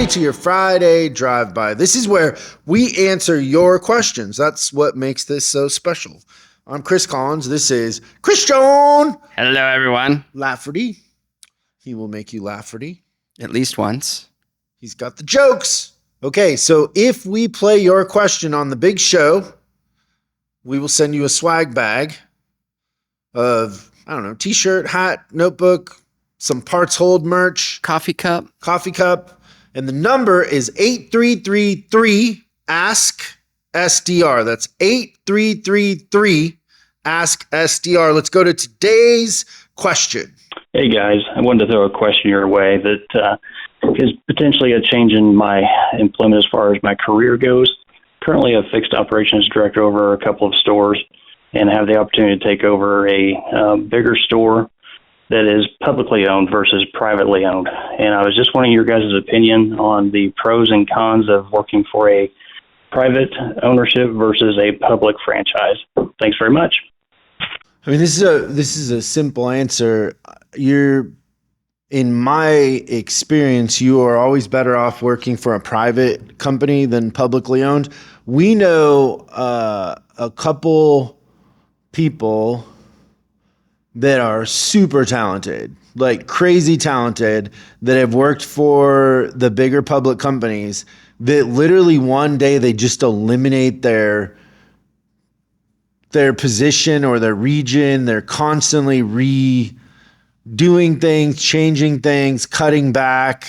everybody, to your Friday drive-by. This is where we answer your questions. That's what makes this so special. I'm Chris Collins. This is Christian Hello, everyone. Lafferty. He will make you Lafferty. At least once. He's got the jokes. Okay, so if we play your question on the big show, we will send you a swag bag of, I don't know, t-shirt, hat, notebook, some Parts Hold merch. Coffee cup. And the number is 8333-ASK-SDR. That's 8333-ASK-SDR. Let's go to today's question. Hey, guys. I wanted to throw a question your way that is potentially a change in my employment as far as my career goes. Currently a fixed operations director over a couple of stores and have the opportunity to take over a bigger store that is publicly owned versus privately owned. And I was just wanting your guys' opinion on the pros and cons of working for a private ownership versus a public franchise. Thanks very much. I mean, this is a simple answer. In my experience, you are always better off working for a private company than publicly owned. We know a couple people that are super talented, like crazy talented, that have worked for the bigger public companies that literally one day they just eliminate their position or their region. They're constantly redoing things, changing things, cutting back,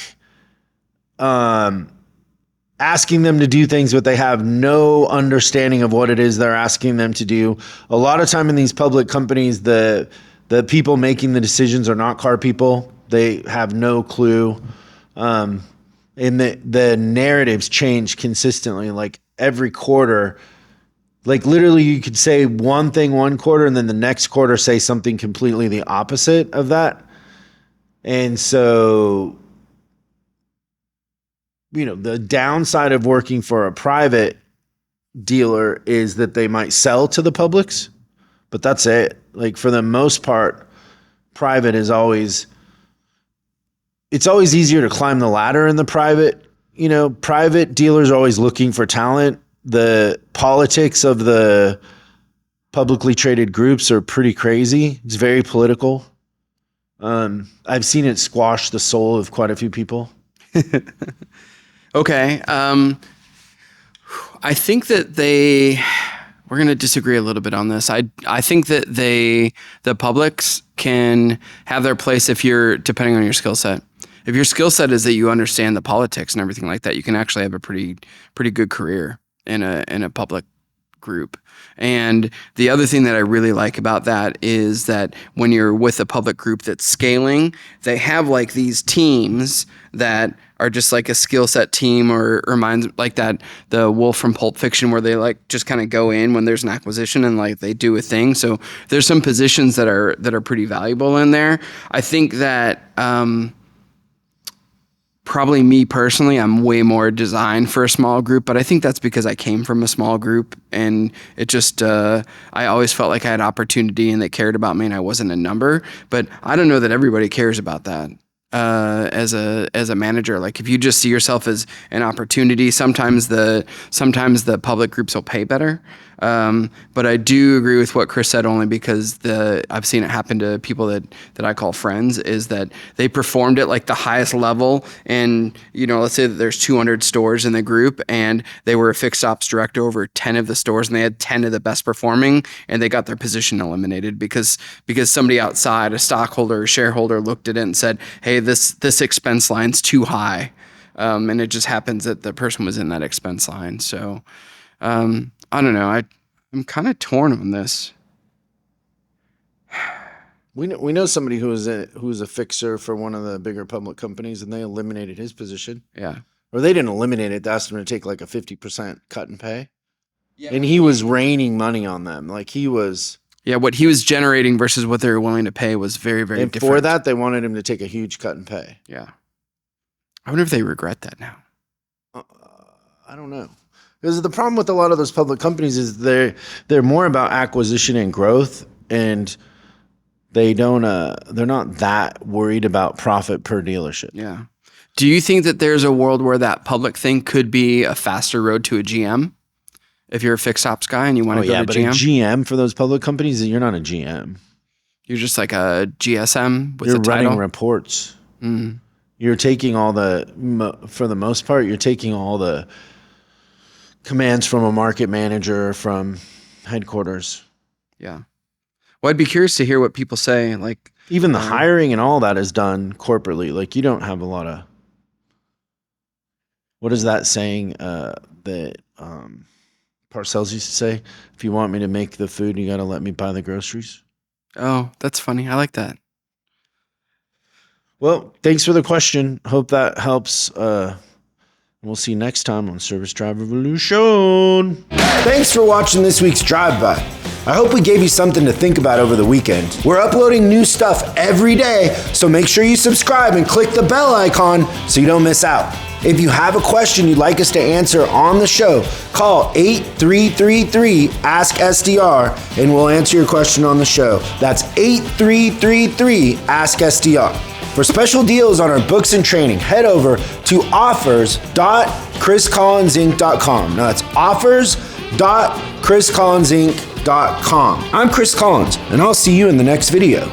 asking them to do things, but they have no understanding of what it is they're asking them to do. A lot of time in these public companies, the people making the decisions are not car people. They have no clue. And the narratives change consistently, like every quarter. Like literally you could say one thing one quarter and then the next quarter say something completely the opposite of that. And so, the downside of working for a private dealer is that they might sell to the publics, but that's it. Like for the most part, private is it's always easier to climb the ladder in the private. Private dealers are always looking for talent. The politics of the publicly traded groups are pretty crazy. It's very political. I've seen it squash the soul of quite a few people. Okay. I think that we're going to disagree a little bit on this. I think that the publics can have their place depending on your skill set. If your skill set is that you understand the politics and everything like that, you can actually have a pretty good career in a public group. And the other thing that I really like about that is that when you're with a public group that's scaling, they have like these teams that are just like a skill set team or reminds like that the Wolf from Pulp Fiction where they like just kind of go in when there's an acquisition and like they do a thing. So there's some positions that are pretty valuable in there. I think that probably me personally, I'm way more designed for a small group, but I think that's because I came from a small group and it just, I always felt like I had opportunity and they cared about me and I wasn't a number, but I don't know that everybody cares about that. As a manager, like if you just see yourself as an opportunity, sometimes the public groups will pay better. But I do agree with what Chris said only because I've seen it happen to people that I call friends is that they performed at like the highest level and, let's say that there's 200 stores in the group and they were a fixed ops director over 10 of the stores and they had 10 of the best performing and they got their position eliminated because somebody outside, a stockholder or shareholder looked at it and said, hey, this expense line's too high. And it just happens that the person was in that expense line. So, I don't know. I'm kind of torn on this. We know somebody who was a fixer for one of the bigger public companies, and they eliminated his position. Yeah, or they didn't eliminate it. They asked him to take like a 50% cut in pay, and he was raining money on them. Like he was. Yeah, what he was generating versus what they were willing to pay was very, very different. And for that, they wanted him to take a huge cut in pay. Yeah, I wonder if they regret that now. I don't know. Because the problem with a lot of those public companies is they're more about acquisition and growth, and they're not that worried about profit per dealership. Yeah. Do you think that there's a world where that public thing could be a faster road to a GM? If you're a fixed ops guy and you want to go to but GM? a GM for those public companies, you're not a GM. You're just like a GSM with You're a title? running reports. You're taking all for the most part, you're taking all the commands from a market manager from headquarters. Yeah. Well, I'd be curious to hear what people say. Like, even the hiring and all that is done corporately. Like, you don't have a lot of, what is that saying that Parcells used to say? If you want me to make the food, you got to let me buy the groceries. oh, that's funny. I like that. Well, thanks for the question. Hope that helps. We'll see you next time on Service Drive Revolution. Thanks for watching this week's Drive By. I hope we gave you something to think about over the weekend. We're uploading new stuff every day, so make sure you subscribe and click the bell icon so you don't miss out. If you have a question you'd like us to answer on the show, call 8333-ASK-SDR and we'll answer your question on the show. That's 8333-ASK-SDR. For special deals on our books and training, head over to offers.chriscollinsinc.com. Now that's offers.chriscollinsinc.com. I'm Chris Collins, and I'll see you in the next video.